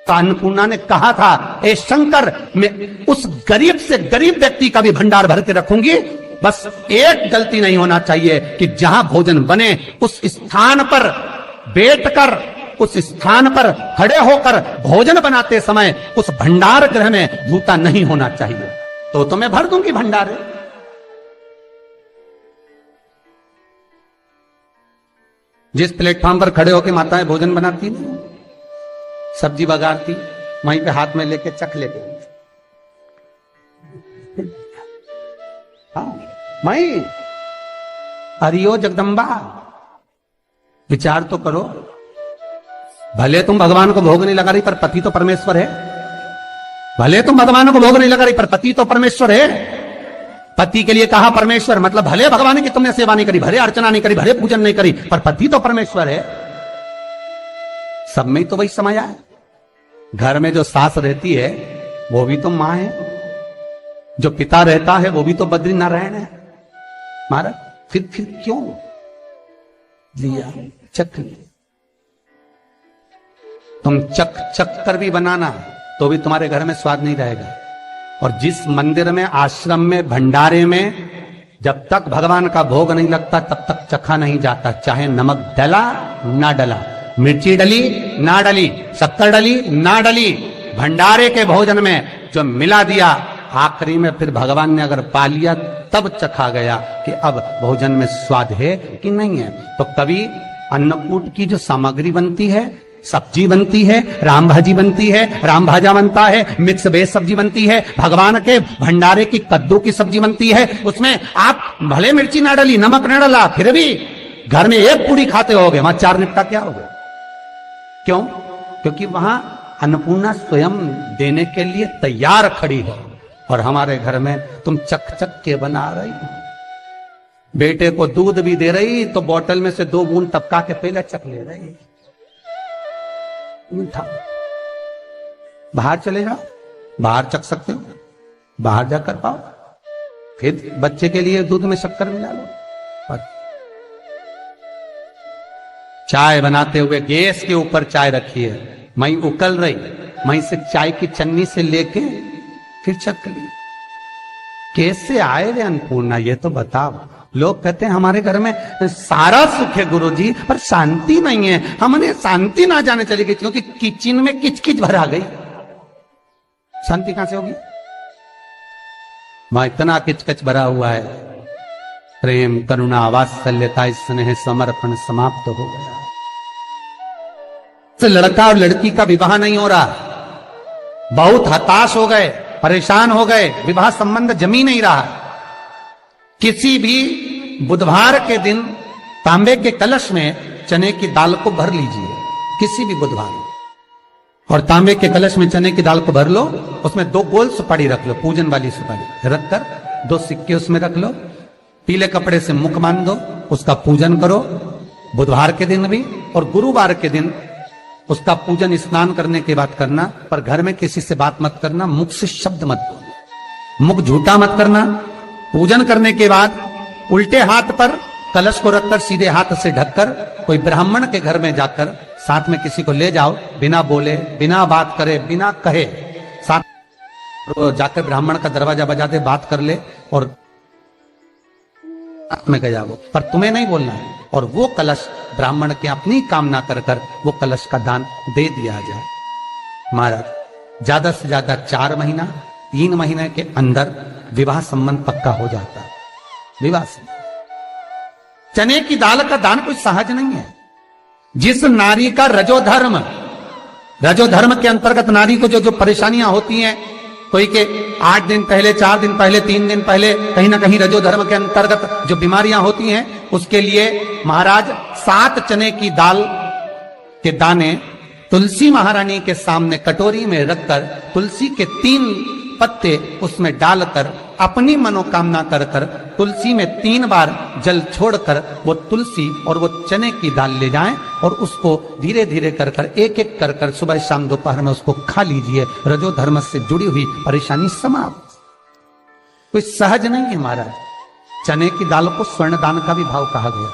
तो अन्नपूर्णा ने कहा था, ए शंकर, मैं उस गरीब से गरीब व्यक्ति का भी भंडार भर के रखूंगी, बस एक गलती नहीं होना चाहिए कि जहां भोजन बने उस स्थान पर बैठकर, उस स्थान पर खड़े होकर भोजन बनाते समय उस भंडार गृह में जूता नहीं होना चाहिए। तो मैं भर दूंगी भंडारे। जिस प्लेटफॉर्म पर खड़े होकर माताएं भोजन बनाती थी, सब्जी बगारती, वहीं पे हाथ में लेके चख लेके, हाँ मई, हरियो जगदम्बा, विचार तो करो। भले तुम भगवान को भोग नहीं लगा रही, पर पति तो परमेश्वर है। भले तुम भगवान को भोग नहीं लगा रही, पर पति तो परमेश्वर है। पति के लिए कहा परमेश्वर, मतलब भले भगवान की तुमने सेवा नहीं करी, भले अर्चना नहीं करी, भले पूजन नहीं करी, पर पति तो परमेश्वर है। सब में तो वही समाया है। घर में जो सास रहती है वो भी तो मां है, जो पिता रहता है वो भी तो बद्री नारायण है। महाराज फिर क्यों लिया, चख लिया। तुम चक चक कर भी बनाना तो भी तुम्हारे घर में स्वाद नहीं रहेगा। और जिस मंदिर में, आश्रम में, भंडारे में जब तक भगवान का भोग नहीं लगता तब तक चखा नहीं जाता, चाहे नमक डला ना डला, मिर्ची डली ना डली, शक्कर डली ना डली, भंडारे के भोजन में जो मिला दिया, आखिरी में फिर भगवान ने अगर पा लिया तब चखा गया कि अब भोजन में स्वाद है कि नहीं है। तो कभी अन्नकूट की जो सामग्री बनती है, सब्जी बनती है, राम भाजी बनती है, राम भाजा बनता है, मिक्स वेज सब्जी बनती है, भगवान के भंडारे की कद्दू की सब्जी बनती है, उसमें आप भले मिर्ची ना डली, नमक ना डला, फिर भी घर में एक पूरी खाते होगे, वहां चार निपटा क्या होगा? क्यों? क्योंकि वहां अन्नपूर्णा स्वयं देने के लिए तैयार खड़ी है। और हमारे घर में तुम चक चक के बना रही हो। बेटे को दूध भी दे रही तो बोतल में से 2 बूंद टपका के पहले चक ले रही। बाहर चले जाओ, बाहर चख सकते हो, बाहर जाकर पाओ, फिर बच्चे के लिए दूध में शक्कर मिला लो। चाय बनाते हुए गैस के ऊपर चाय रखी है, मई उकल रही, मई से चाय की चन्नी से लेके फिर चख ली। कैसे आए रे अन्नपूर्णा, ये तो बताओ। लोग कहते हैं हमारे घर में सारा सुख है गुरुजी, पर शांति नहीं है। हमने शांति ना जाने चली गई क्योंकि किचन में किचकिच भरा गई। शांति कहां से होगी? वहां इतना किचकिच भरा हुआ है, प्रेम, करुणा, वात्सल्यता, स्नेह, समर्पण समाप्त हो गया। तो लड़का और लड़की का विवाह नहीं हो रहा, बहुत हताश हो गए, परेशान हो गए, विवाह संबंध जमी नहीं रहा। किसी भी बुधवार के दिन तांबे के कलश में चने की दाल को भर लीजिए, किसी भी बुधवार, और तांबे के कलश में चने की दाल को भर लो, उसमें 2 गोल सुपारी रख लो, पूजन वाली सुपारी रखकर 2 सिक्के उसमें रख लो, पीले कपड़े से मुख बांध दो, उसका पूजन करो बुधवार के दिन भी, और गुरुवार के दिन उसका पूजन स्नान करने के बाद करना। पर घर में किसी से बात मत करना, मुख से शब्द मत बोलना, मुख झूठा मत करना। पूजन करने के बाद उल्टे हाथ पर कलश को रखकर सीधे हाथ से ढककर कोई ब्राह्मण के घर में जाकर साथ में किसी को ले जाओ, बिना बोले, बिना बात करे, बिना कहे, साथ जाकर ब्राह्मण का दरवाजा बजा दे, बात कर ले और में गया वो, पर तुम्हें नहीं बोलना है। और वो कलश ब्राह्मण के अपनी कामना कर कर वो कलश का दान दे दिया जाए। महाराज ज्यादा से ज्यादा 4 महीना 3 महीने के अंदर विवाह संबंध पक्का हो जाता है। विवाह से चने की दाल का दान कोई सहज नहीं है। जिस नारी का रजोधर्म के अंतर्गत नारी को जो परेशानियां होती हैं, कोई के 8 दिन पहले, 4 दिन पहले, 3 दिन पहले कहीं ना कहीं रजोधर्म के अंतर्गत जो बीमारियां होती हैं, उसके लिए महाराज 7 चने की दाल के दाने तुलसी महारानी के सामने कटोरी में रखकर तुलसी के 3 पत्ते उसमें डालकर अपनी मनोकामना कर कर तुलसी में 3 बार जल छोड़कर वो तुलसी और वो चने की दाल ले जाएं और उसको धीरे धीरे कर कर एक एक कर कर सुबह शाम दोपहर में उसको खा लीजिए। रजो धर्म से जुड़ी हुई परेशानी समाप्त। कोई सहज नहीं है महाराज। चने की दाल को स्वर्ण दान का भी भाव कहा गया।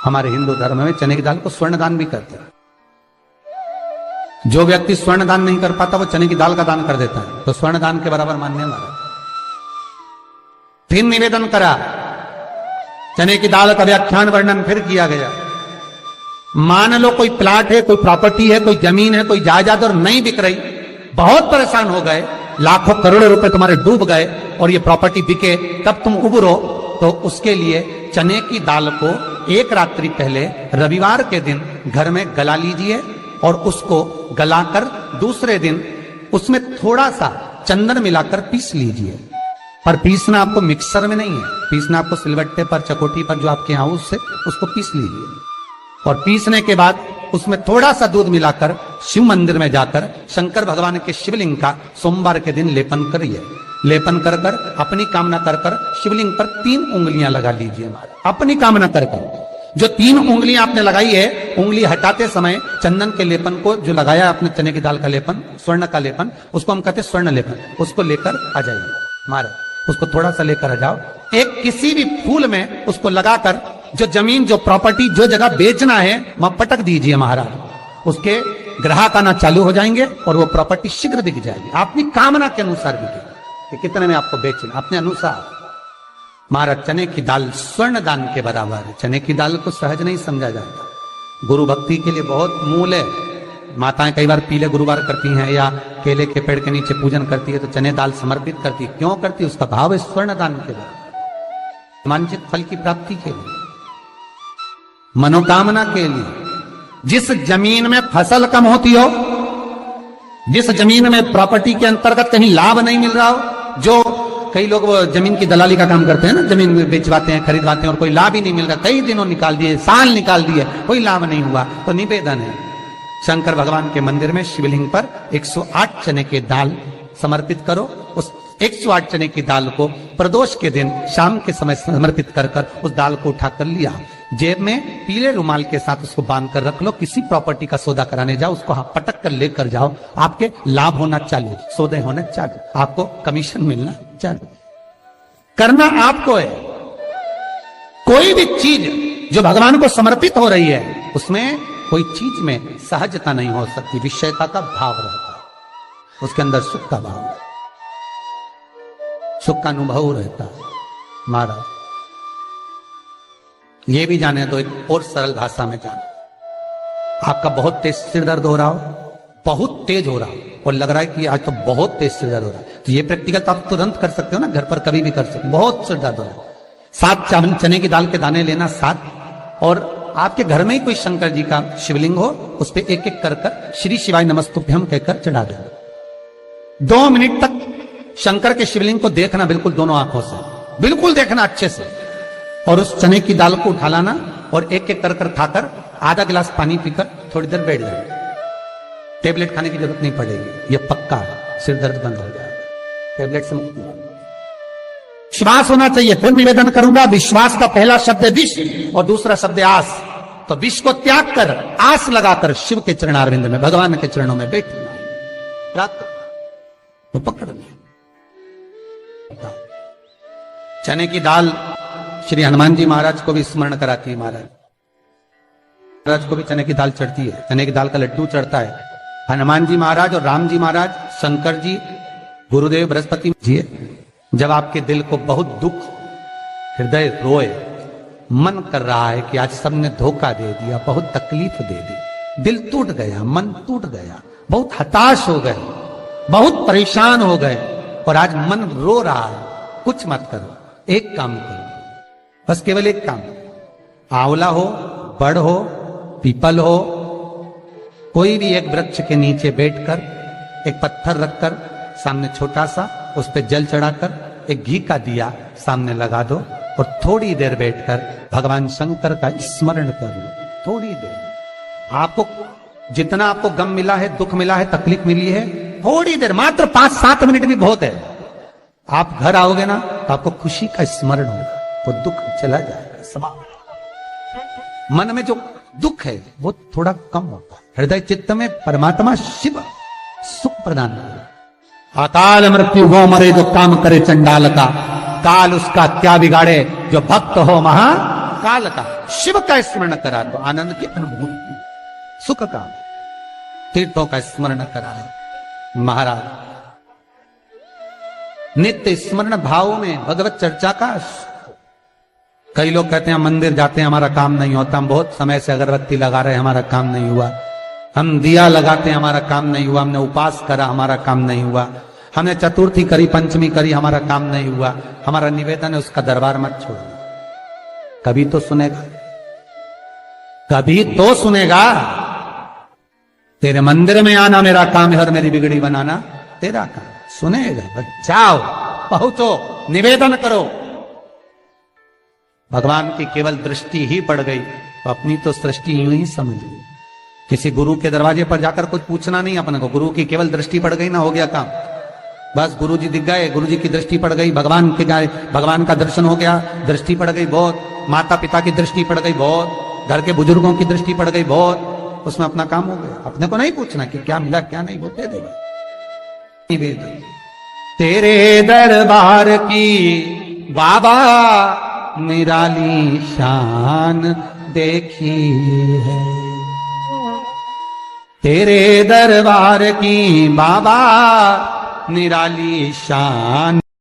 हमारे हिंदू धर्म में चने की दाल को स्वर्ण दान भी करते हैं। जो व्यक्ति स्वर्ण दान नहीं कर पाता वो चने की दाल का दान कर देता है, तो स्वर्ण दान के बराबर मानने वाला। फिर निवेदन करा, चने की दाल का व्याख्यान वर्णन फिर किया गया। मान लो कोई प्लाट है, कोई प्रॉपर्टी है, कोई जमीन है, कोई जायदाद और नहीं बिक रही, बहुत परेशान हो गए, लाखों करोड़ों रुपए तुम्हारे डूब गए और ये प्रॉपर्टी बिके, तब तुम उबरो, तो उसके लिए चने की दाल को एक रात्रि पहले रविवार के दिन घर में गला लीजिए और उसको गलाकर दूसरे दिन उसमें थोड़ा सा चंदन मिलाकर पीस लीजिए। पर पीसना आपको मिक्सर में नहीं है, पीसना आपको सिलबट्टे पर, चकोटी पर, जो आपके यहाँ उससे उसको पीस लीजिए। और पीसने के बाद उसमें थोड़ा सा दूध मिलाकर शिव मंदिर में जाकर शंकर भगवान के शिवलिंग का सोमवार के दिन लेपन करिए। लेपन कर कर अपनी कामना कर कर शिवलिंग पर 3 उंगलियां लगा लीजिए। अपनी कामना कर कर जो 3 उंगलियां आपने लगाई है, उंगली हटाते समय चंदन के लेपन को जो लगाया आपने, चने की दाल का लेपन, स्वर्ण का लेपन, उसको हम कहते हैं स्वर्ण लेपन, उसको लेकर आ जाइए महाराज। उसको थोड़ा सा लेकर आ जाओ, एक किसी भी फूल में उसको लगाकर जो जमीन, जो प्रॉपर्टी, जो जगह बेचना है वहां पटक दीजिए महाराज। उसके ग्राहक आना चालू हो जाएंगे और वो प्रॉपर्टी शीघ्र बिक जाएगी, अपनी कामना के अनुसार बिकेगी कि कितने में आपको बेचना, अपने अनुसार। महाराज चने की दाल स्वर्ण दान के बराबर है। चने की दाल को सहज नहीं समझा जाता, गुरु भक्ति के लिए बहुत मूल है। माताएं कई बार पीले गुरुवार करती हैं या केले के पेड़ के नीचे पूजन करती है तो चने दाल समर्पित करती है। क्यों करती है? उसका भाव है स्वर्ण दान के बराबर, वांछित फल की प्राप्ति के लिए, मनोकामना के लिए। जिस जमीन में फसल कम होती हो, जिस जमीन में प्रॉपर्टी के अंतर्गत कहीं लाभ नहीं मिल रहा हो, जो कई लोग वो जमीन की दलाली का काम करते हैं ना, जमीन बेचवाते हैं, खरीदवाते हैं और कोई लाभ ही नहीं मिल रहा, कई दिनों निकाल दिए, साल निकाल दिए, कोई लाभ नहीं हुआ, तो निवेदन है शंकर भगवान के मंदिर में शिवलिंग पर 108 चने के दाल समर्पित करो। उस 108 चने की दाल को प्रदोष के दिन शाम के समय समर्पित कर कर उस दाल को उठाकर लिया, जेब में पीले रुमाल के साथ उसको बांध कर रख लो। किसी प्रॉपर्टी का सौदा कराने जाओ, उसको पटक कर लेकर जाओ, आपके लाभ होना चालू, सौदे होने चालू, आपको कमीशन मिलना चालू। करना आपको है। कोई भी चीज जो भगवान को समर्पित हो रही है उसमें कोई चीज में सहजता नहीं हो सकती, विषयता का भाव रहता है, उसके अंदर सुख का भाव, सुख का अनुभव रहता है। महाराज ये भी जाने तो एक और सरल भाषा में जाने, आपका बहुत तेज सिर दर्द हो रहा हो, बहुत तेज हो रहा हो और लग रहा है कि आज तो बहुत तेज सिर दर्द हो रहा है, तो ये प्रैक्टिकल तो आप तुरंत कर सकते हो ना, घर पर कभी भी कर सकते हो। बहुत सिर दर्द हो रहा है, 7 चने की दाल के दाने लेना 7, और आपके घर में ही कोई शंकर जी का शिवलिंग हो, उस पर एक एक कर कर श्री शिवाय नमस्तुभ्यम कहकर चढ़ा देना। 2 मिनट तक शंकर के शिवलिंग को देखना, बिल्कुल दोनों आंखों से, बिल्कुल देखना अच्छे से, और उस चने की दाल को उठा लाना और एक एक कर कर खाकर आधा गिलास पानी पीकर थोड़ी देर बैठ जाना। टेबलेट खाने की जरूरत नहीं पड़ेगी, ये पक्का है, सिर दर्द बंद हो जाएगा, टेबलेट से मुक्ति। विश्वास होना चाहिए। फिर निवेदन करूंगा, विश्वास का पहला शब्द है विष और दूसरा शब्द है आस। तो विष को त्याग कर आस लगाकर शिव के चरणारविंद में, भगवान के चरणों में बैठना, तो पकड़ लिया। चने की दाल श्री हनुमान जी महाराज को भी स्मरण कराती है। महाराज को भी चने की दाल चढ़ती है, चने की दाल का लड्डू चढ़ता है। हनुमान जी महाराज और राम जी महाराज, शंकर जी, गुरुदेव बृहस्पति जी, जब आपके दिल को बहुत दुख, हृदय रोए, मन कर रहा है कि आज सबने धोखा दे दिया, बहुत तकलीफ दे दी, दिल टूट गया, मन टूट गया, बहुत हताश हो गए, बहुत परेशान हो गए और आज मन रो रहा है, कुछ मत करो, एक काम करो, बस केवल एक काम, आंवला हो, बड़ हो, पीपल हो, कोई भी एक वृक्ष के नीचे बैठकर एक पत्थर रखकर सामने छोटा सा, उस पर जल चढ़ाकर एक घी का दिया सामने लगा दो और थोड़ी देर बैठकर भगवान शंकर का स्मरण कर लो। थोड़ी देर, आपको जितना आपको गम मिला है, दुख मिला है, तकलीफ मिली है, थोड़ी देर, मात्र 5-7 मिनट भी बहुत है। आप घर आओगे ना तो आपको खुशी का स्मरण होगा, वो दुख चला जाएगा, समाप्त। मन में जो दुख है वो थोड़ा कम होता है, हृदय चित्त में परमात्मा शिव सुख प्रदान करेगा। अकाल मृत्यु हो मरे जो काम करे चंडाल का, काल उसका क्या बिगाड़े जो भक्त हो महाकाल का। शिव का स्मरण करा तो आनंद की अनुभूति, सुख का। तीर्थों का स्मरण कराए। महाराज नित्य स्मरण भाव में भगवत चर्चा का। कई लोग कहते हैं मंदिर जाते हैं हमारा काम नहीं होता, हम बहुत समय से अगरबत्ती लगा रहे हैं हमारा काम नहीं हुआ, हम दिया लगाते हैं हमारा काम नहीं हुआ, हमने उपास करा हमारा काम नहीं हुआ, हमने चतुर्थी करी पंचमी करी हमारा काम नहीं हुआ। हमारा निवेदन है उसका दरबार मत छोड़ना, कभी तो सुनेगा, कभी तो सुनेगा। तेरे मंदिर में आना मेरा काम है और मेरी बिगड़ी बनाना तेरा काम, सुनेगा। बचाओ, पहुंचो, निवेदन करो। भगवान की केवल दृष्टि ही पड़ गई तो अपनी तो सृष्टि यूं ही समझ ली। किसी गुरु के दरवाजे पर जाकर कुछ पूछना नहीं अपने को, गुरु की केवल दृष्टि पड़ गई ना, हो गया काम। बस गुरु जी दिख गए, गुरु जी की दृष्टि पड़ गई, भगवान के गए, भगवान का दर्शन हो गया, दृष्टि पड़ गई बहुत, माता पिता की दृष्टि पड़ गई बहुत, घर के बुजुर्गों की दृष्टि पड़ गई बहुत, उसमें अपना काम हो गया। अपने को नहीं पूछना कि क्या मिला क्या नहीं, वो दे देगा। निवेदन तेरे दरबार की बाबा निराली शान देखी है, तेरे दरबार की बाबा निराली शान